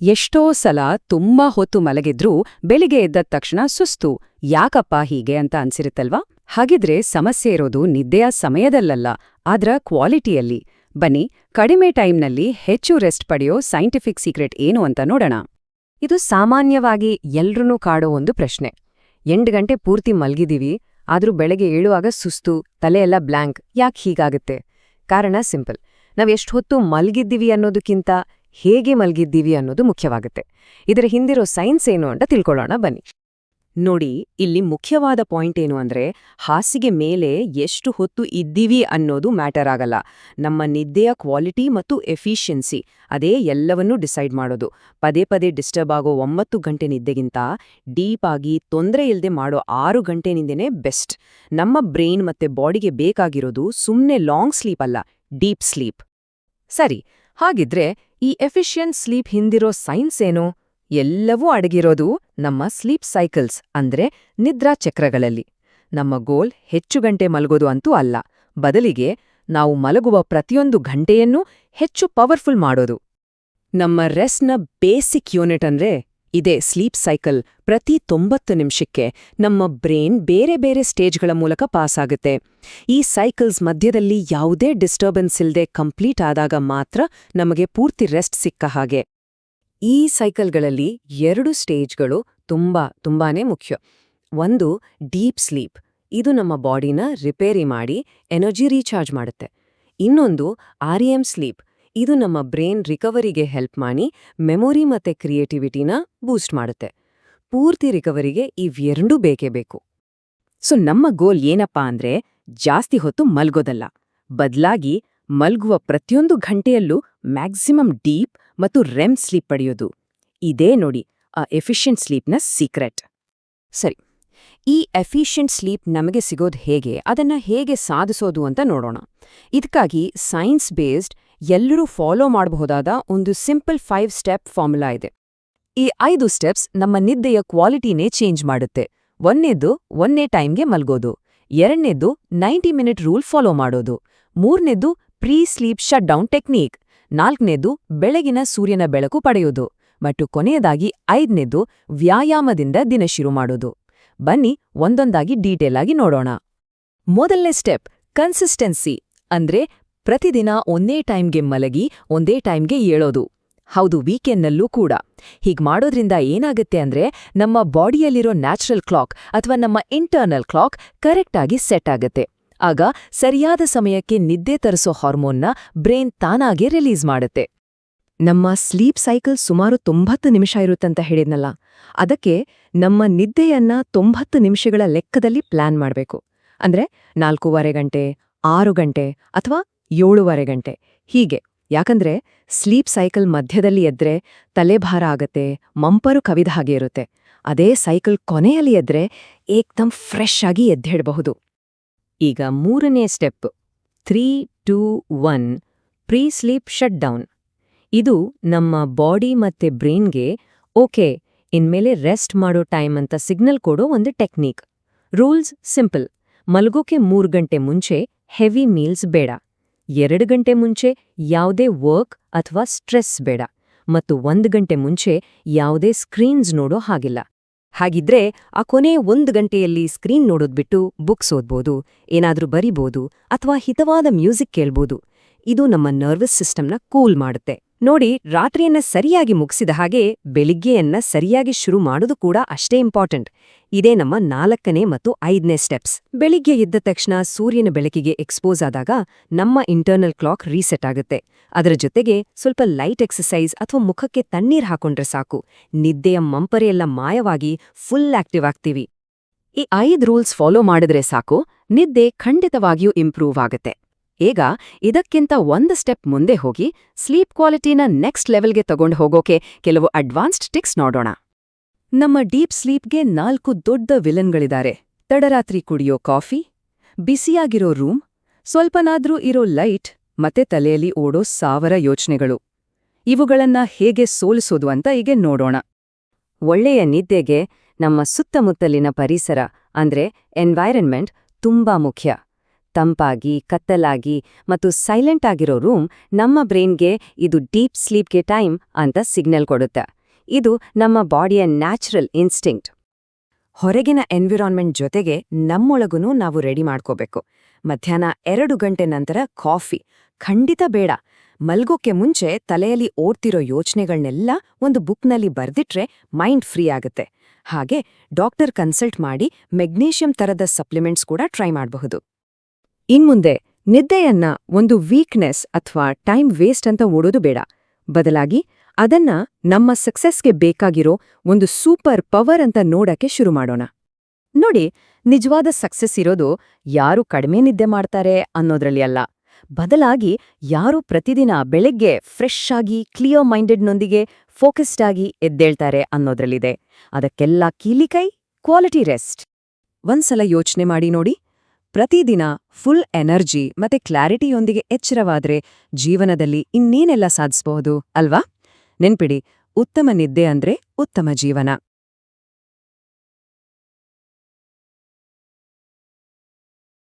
ಎಷ್ಟೋ ಸಲ ತುಂಬಾ ಹೊತ್ತು ಮಲಗಿದ್ರೂ ಬೆಳಿಗ್ಗೆ ಎದ್ದ ತಕ್ಷಣ ಸುಸ್ತು, ಯಾಕಪ್ಪ ಹೀಗೆ ಅಂತ ಅನ್ಸಿರುತ್ತಲ್ವಾ? ಹಾಗಿದ್ರೆ ಸಮಸ್ಯೆ ಇರೋದು ನಿದ್ದೆಯ ಸಮಯದಲ್ಲಲ್ಲ, ಆದ್ರ ಕ್ವಾಲಿಟಿಯಲ್ಲಿ. ಬನ್ನಿ, ಕಡಿಮೆ ಟೈಮ್ನಲ್ಲಿ ಹೆಚ್ಚು ರೆಸ್ಟ್ ಪಡೆಯೋ ಸೈಂಟಿಫಿಕ್ ಸೀಕ್ರೆಟ್ ಏನು ಅಂತ ನೋಡೋಣ. ಇದು ಸಾಮಾನ್ಯವಾಗಿ ಎಲ್ರನ್ನೂ ಕಾಡೋ ಒಂದು ಪ್ರಶ್ನೆ. 8 ಗಂಟೆ ಪೂರ್ತಿ ಮಲ್ಗಿದೀವಿ, ಆದ್ರೂ ಬೆಳಗ್ಗೆ ಏಳುವಾಗ ಸುಸ್ತು, ತಲೆಯೆಲ್ಲ ಬ್ಲ್ಯಾಂಕ್. ಯಾಕೆ ಹೀಗಾಗುತ್ತೆ? ಕಾರಣ ಸಿಂಪಲ್. ನಾವೆಷ್ಟು ಹೊತ್ತು ಮಲ್ಗಿದ್ದೀವಿ ಅನ್ನೋದಕ್ಕಿಂತ ಹೇಗೆ ಮಲ್ಗಿದ್ದೀವಿ ಅನ್ನೋದು ಮುಖ್ಯವಾಗುತ್ತೆ. ಇದರ ಹಿಂದಿರೋ ಸೈನ್ಸ್ ಏನು ಅಂತ ತಿಳ್ಕೊಳ್ಳೋಣ ಬನ್ನಿ. ನೋಡಿ, ಇಲ್ಲಿ ಮುಖ್ಯವಾದ ಪಾಯಿಂಟ್ ಏನು ಅಂದ್ರೆ, ಹಾಸಿಗೆ ಮೇಲೆ ಎಷ್ಟು ಹೊತ್ತು ಇದ್ದೀವಿ ಅನ್ನೋದು ಮ್ಯಾಟರ್ ಆಗಲ್ಲ. ನಮ್ಮ ನಿದ್ದೆಯ ಕ್ವಾಲಿಟಿ ಮತ್ತು ಎಫಿಷಿಯನ್ಸಿ ಅದೇ ಎಲ್ಲವನ್ನೂ ಡಿಸೈಡ್ ಮಾಡೋದು. ಪದೇ ಪದೇ ಡಿಸ್ಟರ್ಬ್ ಆಗೋ 9 ಗಂಟೆ ನಿದ್ದೆಗಿಂತ ಡೀಪ್ ಆಗಿ ತೊಂದರೆ ಇಲ್ಲದೆ ಮಾಡೋ 6 ಗಂಟೆ ನಿದ್ದೆನೇ ಬೆಸ್ಟ್. ನಮ್ಮ ಬ್ರೈನ್ ಮತ್ತೆ ಬಾಡಿಗೆ ಬೇಕಾಗಿರೋದು ಸುಮ್ಮನೆ ಲಾಂಗ್ ಸ್ಲೀಪ್ ಅಲ್ಲ, ಡೀಪ್ ಸ್ಲೀಪ್. ಸರಿ, ಹಾಗಿದ್ರೆ ಈ ಎಫಿಷಿಯಂಟ್ ಸ್ಲೀಪ್ ಹಿಂದಿರೋ ಸೈನ್ಸ್ ಏನು? ಎಲ್ಲವೂ ಅಡಗಿರೋದು ನಮ್ಮ ಸ್ಲೀಪ್ ಸೈಕಲ್ಸ್ ಅಂದ್ರೆ ನಿದ್ರಾ ಚಕ್ರಗಳಲ್ಲಿ. ನಮ್ಮ ಗೋಲ್ ಹೆಚ್ಚು ಗಂಟೆ ಮಲಗೋದು ಅಂತೂ ಅಲ್ಲ, ಬದಲಿಗೆ ನಾವು ಮಲಗುವ ಪ್ರತಿಯೊಂದು ಗಂಟೆಯನ್ನೂ ಹೆಚ್ಚು ಪವರ್ಫುಲ್ ಮಾಡೋದು. ನಮ್ಮ ರೆಸ್ಟ್ನ ಬೇಸಿಕ್ ಯೂನಿಟ್ ಅಂದ್ರೆ ಇದೇ ಸ್ಲೀಪ್ ಸೈಕಲ್. ಪ್ರತಿ 90 ನಿಮಿಷಕ್ಕೆ ನಮ್ಮ ಬ್ರೈನ್ ಬೇರೆ ಬೇರೆ ಸ್ಟೇಜ್ಗಳ ಮೂಲಕ ಪಾಸ್ ಆಗುತ್ತೆ. ಈ ಸೈಕಲ್ಸ್ ಮಧ್ಯದಲ್ಲಿ ಯಾವುದೇ ಡಿಸ್ಟರ್ಬೆನ್ಸ್ ಇಲ್ಲದೆ ಕಂಪ್ಲೀಟ್ ಆದಾಗ ಮಾತ್ರ ನಮಗೆ ಪೂರ್ತಿ ರೆಸ್ಟ್ ಸಿಕ್ಕ ಹಾಗೆ. ಈ ಸೈಕಲ್ಗಳಲ್ಲಿ 2 ಸ್ಟೇಜ್ಗಳು ತುಂಬಾನೇ ಮುಖ್ಯ. ಒಂದು ಡೀಪ್ ಸ್ಲೀಪ್, ಇದು ನಮ್ಮ ಬಾಡಿನ ರಿಪೇರಿ ಮಾಡಿ ಎನರ್ಜಿ ರೀಚಾರ್ಜ್ ಮಾಡುತ್ತೆ. ಇನ್ನೊಂದು REM ಸ್ಲೀಪ್, ಇದು ನಮ್ಮ ಬ್ರೈನ್ ರಿಕವರಿಗೆ ಹೆಲ್ಪ್ ಮಾಡಿ ಮೆಮೊರಿ ಮತ್ತೆ ಕ್ರಿಯೇಟಿವಿಟಿನ ಬೂಸ್ಟ್ ಮಾಡುತ್ತೆ. ಪೂರ್ತಿ ರಿಕವರಿಗೆ ಇವೆರಡೂ ಬೇಕೇ ಬೇಕು. ಸೊ ನಮ್ಮ ಗೋಲ್ ಏನಪ್ಪಾ ಅಂದ್ರೆ ಜಾಸ್ತಿ ಹೊತ್ತು ಮಲ್ಗೋದಲ್ಲ, ಬದ್ಲಾಗಿ ಮಲ್ಗುವ ಪ್ರತಿಯೊಂದು ಗಂಟೆಯಲ್ಲೂ ಮ್ಯಾಕ್ಸಿಮಮ್ ಡೀಪ್ ಮತ್ತು REM ಸ್ಲೀಪ್ ಪಡೆಯೋದು. ಇದೇ ನೋಡಿ ಆ ಎಫಿಷಿಯಂಟ್ ಸ್ಲೀಪ್ನ ಸೀಕ್ರೆಟ್. ಸರಿ, ಈ ಎಫಿಷಿಯಂಟ್ ಸ್ಲೀಪ್ ನಮಗೆ ಸಿಗೋದು ಹೇಗೆ, ಅದನ್ನ ಹೇಗೆ ಸಾಧಿಸೋದು ಅಂತ ನೋಡೋಣ. ಇದಕ್ಕಾಗಿ ಸೈನ್ಸ್ ಬೇಸ್ಡ್ ಎಲ್ಲರೂ ಫಾಲೋ ಮಾಡಬಹುದಾದ ಒಂದು ಸಿಂಪಲ್ 5 ಸ್ಟೆಪ್ ಫಾರ್ಮುಲಾ ಇದೆ. ಈ 5 ಸ್ಟೆಪ್ಸ್ ನಮ್ಮ ನಿದ್ದೆಯ ಕ್ವಾಲಿಟಿನೇ ಚೇಂಜ್ ಮಾಡುತ್ತೆ. ಒಂದನೇ ಟೈಮ್ಗೆ ಮಲ್ಗೋದು, 2ನೇದು 90 ಮಿನಿಟ್ ರೂಲ್ ಫಾಲೋ ಮಾಡೋದು, 3ನೇದು ಪ್ರೀ ಸ್ಲೀಪ್ ಶಟ್ ಡೌನ್ ಟೆಕ್ನೀಕ್, 4ನೇದು ಬೆಳಗಿನ ಸೂರ್ಯನ ಬೆಳಕು ಪಡೆಯೋದು, ಮತ್ತು ಕೊನೆಯದಾಗಿ 5ನೇದು ವ್ಯಾಯಾಮದಿಂದ ದಿನ ಶುರು ಮಾಡೋದು. ಬನ್ನಿ ಒಂದೊಂದಾಗಿ ಡೀಟೇಲ್ ಆಗಿ ನೋಡೋಣ. ಮೊದಲನೇ ಸ್ಟೆಪ್ ಕನ್ಸಿಸ್ಟೆನ್ಸಿ, ಅಂದ್ರೆ ಪ್ರತಿದಿನ ಒಂದೇ ಟೈಮ್ಗೆ ಮಲಗಿ ಒಂದೇ ಟೈಮ್ಗೆ ಏಳೋದು. ಹೌದು, ವೀಕೆಂಡ್ನಲ್ಲೂ ಕೂಡ. ಹೀಗ್ ಮಾಡೋದ್ರಿಂದ ಏನಾಗುತ್ತೆ ಅಂದ್ರೆ ನಮ್ಮ ಬಾಡಿಯಲ್ಲಿರೋ ನ್ಯಾಚುರಲ್ ಕ್ಲಾಕ್ ಅಥವಾ ನಮ್ಮ ಇಂಟರ್ನಲ್ ಕ್ಲಾಕ್ ಕರೆಕ್ಟಾಗಿ ಸೆಟ್ ಆಗತ್ತೆ. ಆಗ ಸರಿಯಾದ ಸಮಯಕ್ಕೆ ನಿದ್ದೆ ತರಿಸೋ ಹಾರ್ಮೋನ್ನ ಬ್ರೈನ್ ತಾನಾಗೆ ರಿಲೀಸ್ ಮಾಡುತ್ತೆ. ನಮ್ಮ ಸ್ಲೀಪ್ ಸೈಕಲ್ ಸುಮಾರು 90 ನಿಮಿಷ ಇರುತ್ತಂತ ಹೇಳಿದ್ನಲ್ಲ, ಅದಕ್ಕೆ ನಮ್ಮ ನಿದ್ದೆಯನ್ನ 90 ನಿಮಿಷಗಳ ಲೆಕ್ಕದಲ್ಲಿ ಪ್ಲಾನ್ ಮಾಡಬೇಕು. ಅಂದ್ರೆ 4.5 ಗಂಟೆ, 6 ಗಂಟೆ ಅಥವಾ 7.5 ಗಂಟೆ ಹೀಗೆ. ಯಾಕಂದ್ರೆ ಸ್ಲೀಪ್ ಸೈಕಲ್ ಮಧ್ಯದಲ್ಲಿ ಎದ್ರೆ ತಲೆಭಾರ ಆಗತ್ತೆ, ಮಂಪರು ಕವಿದ ಹಾಗೆ ಇರುತ್ತೆ. ಅದೇ ಸೈಕಲ್ ಕೊನೆಯಲ್ಲಿ ಎದ್ರೆ ಏಕ್ದಮ್ ಫ್ರೆಶ್ ಆಗಿ ಎದ್ದೇಳಬಹುದು. ಈಗ 3ನೇ step 3-2-1 pre sleep shut down. ಇದು ನಮ್ಮ ಬಾಡಿ ಮತ್ತೆ ಬ್ರೈನ್ಗೆ ಓಕೆ, ಇನ್ಮೇಲೆ ರೆಸ್ಟ್ ಮಾಡೋ ಟೈಮ್ ಅಂತ ಸಿಗ್ನಲ್ ಕೊಡೋ ಒಂದು ಟೆಕ್ನಿಕ್. Rules simple. ಮಲ್ಗೋಕೆ 3 ಗಂಟೆ ಮುಂಚೆ ಹೆವಿ ಮೀಲ್ಸ್ ಬೇಡ, 2 ಗಂಟೆ ಮುಂಚೆ ಯಾವುದೇ ವರ್ಕ್ ಅಥವಾ ಸ್ಟ್ರೆಸ್ ಬೇಡ, ಮತ್ತು 1 ಗಂಟೆ ಮುಂಚೆ ಯಾವುದೇ ಸ್ಕ್ರೀನ್ಸ್ ನೋಡೋ ಹಾಗಿಲ್ಲ. ಹಾಗಿದ್ರೆ ಆ ಕೊನೆ 1 ಗಂಟೆಯಲ್ಲಿ ಸ್ಕ್ರೀನ್ ನೋಡೋದ್ಬಿಟ್ಟು ಬುಕ್ಸ್ ಓದ್ಬೋದು, ಏನಾದ್ರೂ ಬರಿಬೋದು ಅಥವಾ ಹಿತವಾದ ಮ್ಯೂಸಿಕ್ ಕೇಳ್ಬೋದು. ಇದು ನಮ್ಮ ನರ್ವಸ್ ಸಿಸ್ಟಮ್ನ ಕೂಲ್ ಮಾಡುತ್ತೆ. ನೋಡಿ, ರಾತ್ರಿಯನ್ನ ಸರಿಯಾಗಿ ಮುಗಿಸಿದ ಹಾಗೆ ಬೆಳಿಗ್ಗೆಯನ್ನ ಸರಿಯಾಗಿ ಶುರು ಮಾಡೋದು ಕೂಡ ಅಷ್ಟೇ ಇಂಪಾರ್ಟೆಂಟ್. ಇದೇ ನಮ್ಮ 4ನೇ ಮತ್ತು 5ನೇ ಸ್ಟೆಪ್ಸ್. ಬೆಳಿಗ್ಗೆ ಎದ್ದ ತಕ್ಷಣ ಸೂರ್ಯನ ಬೆಳಕಿಗೆ ಎಕ್ಸ್ಪೋಸ್ ಆದಾಗ ನಮ್ಮ ಇಂಟರ್ನಲ್ ಕ್ಲಾಕ್ ರೀಸೆಟ್ ಆಗುತ್ತೆ. ಅದರ ಜೊತೆಗೆ ಸ್ವಲ್ಪ ಲೈಟ್ ಎಕ್ಸಸೈಸ್ ಅಥವಾ ಮುಖಕ್ಕೆ ತಣ್ಣೀರ್ ಹಾಕೊಂಡ್ರೆ ಸಾಕು, ನಿದ್ದೆಯ ಮಂಪರೆಯೆಲ್ಲ ಮಾಯವಾಗಿ ಫುಲ್ ಆಕ್ಟಿವ್ ಆಗ್ತೀವಿ. ಈ 5 ರೂಲ್ಸ್ ಫಾಲೋ ಮಾಡಿದ್ರೆ ಸಾಕು, ನಿದ್ದೆ ಖಂಡಿತವಾಗಿಯೂ ಇಂಪ್ರೂವ್ ಆಗತ್ತೆ. ಈಗ ಇದಕ್ಕಿಂತ 1 ಸ್ಟೆಪ್ ಮುಂದೆ ಹೋಗಿ ಸ್ಲೀಪ್ ಕ್ವಾಲಿಟಿನ ನೆಕ್ಸ್ಟ್ ಲೆವೆಲ್ಗೆ ತಗೊಂಡು ಹೋಗೋಕೆ ಕೆಲವು ಅಡ್ವಾನ್ಸ್ಡ್ ಟಿಕ್ಸ್ ನೋಡೋಣ. ನಮ್ಮ ಡೀಪ್ ಸ್ಲೀಪ್ಗೆ 4 ದೊಡ್ಡ ವಿಲನ್ಗಳಿದ್ದಾರೆ. ತಡರಾತ್ರಿ ಕುಡಿಯೋ ಕಾಫಿ, ಬಿಸಿಯಾಗಿರೋ ರೂಮ್, ಸ್ವಲ್ಪನಾದ್ರೂ ಇರೋ ಲೈಟ್ ಮತ್ತೆ ತಲೆಯಲ್ಲಿ ಓಡೋ 1000 ಯೋಚನೆಗಳು. ಇವುಗಳನ್ನ ಹೇಗೆ ಸೋಲಿಸೋದು ಅಂತ ಈಗ ನೋಡೋಣ. ಒಳ್ಳೆಯ ನಿದ್ದೆಗೆ ನಮ್ಮ ಸುತ್ತಮುತ್ತಲಿನ ಪರಿಸರ ಅಂದ್ರೆ ಎನ್ವೈರನ್ಮೆಂಟ್ ತುಂಬಾ ಮುಖ್ಯ. ತಂಪಾಗಿ ಕತ್ತಲಾಗಿ ಮತ್ತು ಸೈಲೆಂಟ್ ಆಗಿರೋ ರೂಮ್ ನಮ್ಮ ಬ್ರೈನ್ಗೆ ಇದು ಡೀಪ್ ಸ್ಲೀಪ್ಗೆ ಟೈಮ್ ಅಂತ ಸಿಗ್ನಲ್ ಕೊಡುತ್ತೆ. ಇದು ನಮ್ಮ ಬಾಡಿಯ ನ್ಯಾಚುರಲ್ ಇನ್ಸ್ಟಿಂಕ್ಟ್. ಹೊರಗಿನ ಎನ್ವಿರಾನ್ಮೆಂಟ್ ಜೊತೆಗೆ ನಮ್ಮೊಳಗೂ ನಾವು ರೆಡಿ ಮಾಡ್ಕೋಬೇಕು. ಮಧ್ಯಾಹ್ನ 2 ಗಂಟೆ ನಂತರ ಕಾಫಿ ಖಂಡಿತ ಬೇಡ. ಮಲ್ಗೋಕೆ ಮುಂಚೆ ತಲೆಯಲ್ಲಿ ಓಡ್ತಿರೋ ಯೋಚನೆಗಳ್ನೆಲ್ಲ ಒಂದು ಬುಕ್ನಲ್ಲಿ ಬರ್ದಿಟ್ರೆ ಮೈಂಡ್ ಫ್ರೀ ಆಗುತ್ತೆ. ಹಾಗೆ ಡಾಕ್ಟರ್ ಕನ್ಸಲ್ಟ್ ಮಾಡಿ ಮೆಗ್ನೀಷಿಯಂ ತರದ ಸಪ್ಲಿಮೆಂಟ್ಸ್ ಕೂಡ ಟ್ರೈ ಮಾಡಬಹುದು. ಇನ್ಮುಂದೆ ನಿದ್ದೆಯನ್ನ ಒಂದು ವೀಕ್ನೆಸ್ ಅಥವಾ ಟೈಮ್ ವೇಸ್ಟ್ ಅಂತ ಓಡೋದು ಬೇಡ. ಬದಲಾಗಿ ಅದನ್ನ ನಮ್ಮ ಸಕ್ಸಸ್ಗೆ ಬೇಕಾಗಿರೋ ಒಂದು ಸೂಪರ್ ಪವರ್ ಅಂತ ನೋಡಕ್ಕೆ ಶುರು ಮಾಡೋಣ. ನೋಡಿ, ನಿಜವಾದ ಸಕ್ಸಸ್ ಇರೋದು ಯಾರು ಕಡಿಮೆ ನಿದ್ದೆ ಮಾಡ್ತಾರೆ ಅನ್ನೋದ್ರಲ್ಲಿ ಅಲ್ಲ, ಬದಲಾಗಿ ಯಾರು ಪ್ರತಿದಿನ ಬೆಳಗ್ಗೆ ಫ್ರೆಶ್ ಆಗಿ ಕ್ಲಿಯರ್ ಮೈಂಡೆಡ್ನೊಂದಿಗೆ ಫೋಕಸ್ಡ್ ಆಗಿ ಎದ್ದೇಳ್ತಾರೆ ಅನ್ನೋದ್ರಲ್ಲಿದೆ. ಅದಕ್ಕೆಲ್ಲ ಕೀಲಿಕೈ ಕ್ವಾಲಿಟಿ ರೆಸ್ಟ್. ಒಂದ್ಸಲ ಯೋಚನೆ ಮಾಡಿ ನೋಡಿ, ಪ್ರತಿದಿನ ಫುಲ್ ಎನರ್ಜಿ ಮತ್ತೆ ಕ್ಲಾರಿಟಿಯೊಂದಿಗೆ ಎಚ್ಚರವಾದ್ರೆ ಜೀವನದಲ್ಲಿ ಇನ್ನೇನೆಲ್ಲ ಸಾಧಿಸಬಹುದು ಅಲ್ವಾ? ನೆನ್ಪಿಡಿ, ಉತ್ತಮ ನಿದ್ದೆ ಅಂದ್ರೆ ಉತ್ತಮ ಜೀವನ.